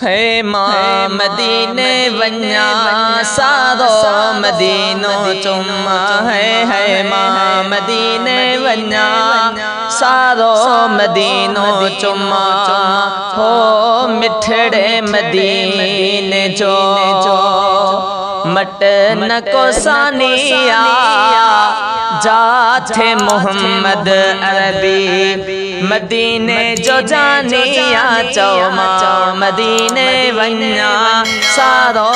है मां मदीने वन्या सारो मदीनो चुम्मा है मां मदीने वन्या सारो मदीनो चुम्मा हो मिठड़े मदीने जो मट न को सानिया जाथे मोहम्मद अरबी मदीने जो जानिया चौमा मदीने वन्या सारो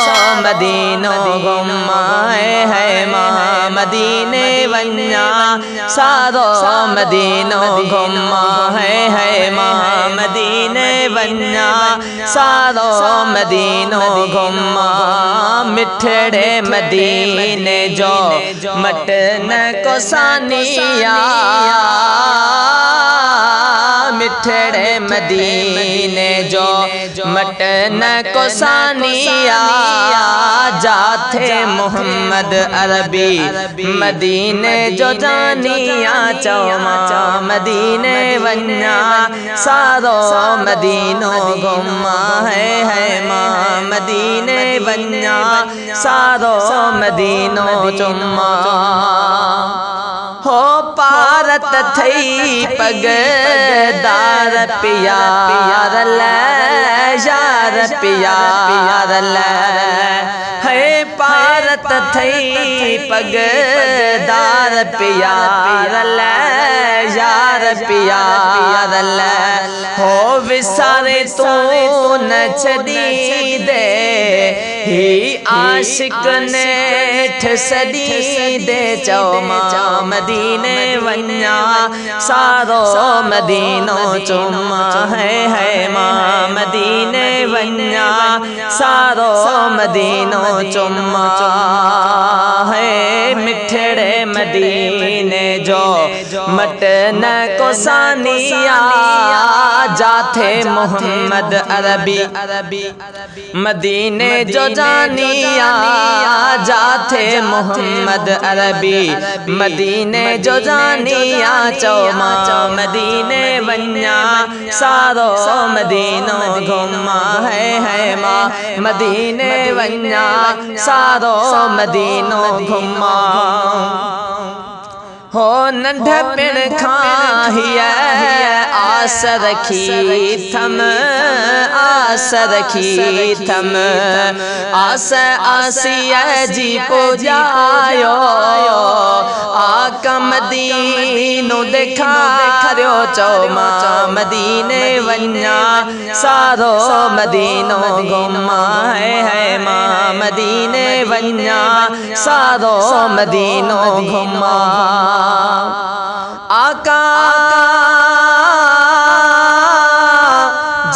मदीनो घुमाए है मां मदीने वन्या सारो मदीनो घुमाए है मां मदीने वन्या सारो मदीनो घुमा मिठड़े मदीने जो मट न को सानिया मिठड़े मदीने जो मट न को सानिया जाथे मोहम्मद अरबी मदीने जो जानिया चौमा मदीने वन्या सारो मदीनो घुमा है मां मदीने वन्या सारो मदीनो चुम्मा हो पारत थई पग दार प्यार यार प्यार है पारत थई पग दार प्यार यार प्यार हो विसारे तो न छदी दे ही आशिक ने ठसदी दे चौमा मदीने वन्या सारो मदीनो चुम्मा है मां मदीने वन्या सारो मदीनो चुम्मा है मिठड़े मदीने जो मट न को सानिया जाथे मोहम्मद अरबी मदीने जो जानिया जाथे मोहम्मद अरबी मदीने जो जानिया चौमा मदीने वन्या सारो मदीनो घुमा है मां मदीने वन्या सारो मदीनो घुमा हो नंढपण खाहिया आस रखी थम आस रखी थम आस आसिया जी पुजायो आका मदीनो देखारियो चौमा मदीने वन्या सारो मदीनो घुमा है मां मदीने वन्या सारो मदीनो घुमा आका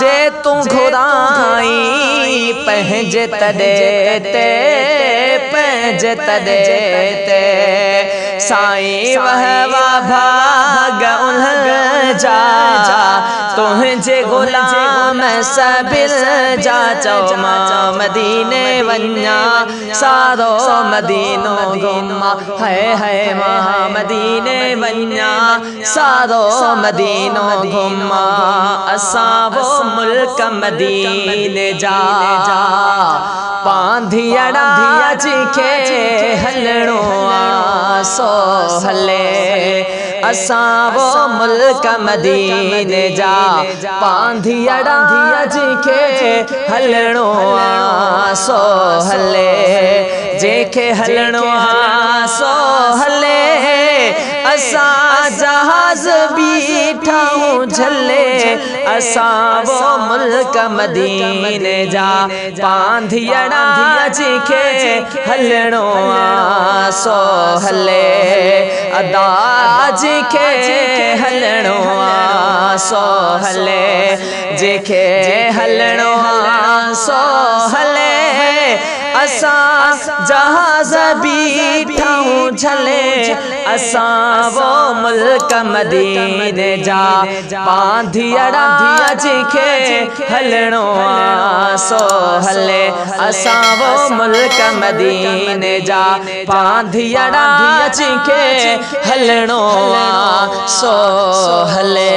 जे तू घुराई पहज तदेते पहज तदेते साईं वह भाग उल्ह जा तुझे गुलाम सबिर जा चौमा मदीने वन्या सारो मदीनो घुमा है मां मदीने वन्या सारो मदीनो घुमा असां वो मुल्क मदीने जा पांधियड़ा जिखे हलणो सो हले असां वो मुल्क मदीने जा पांधियड़ा जिखे हलणो सो हले जेके हलणो सो हले असां जहाज बीठा झले असां वो मुल्क मदीने जा पांधियड़ा जिखे हलणो सो हले अदा जिखे हलणो सो हले जेके हलणो सो हले असां जहाज बीठा झले असां वो मुल्क मदीने जा पांधियड़ा जिखे हलणो सो हले असां वो मुल्क मदीने जा पांधियड़ा जिखे हलणो सो हले।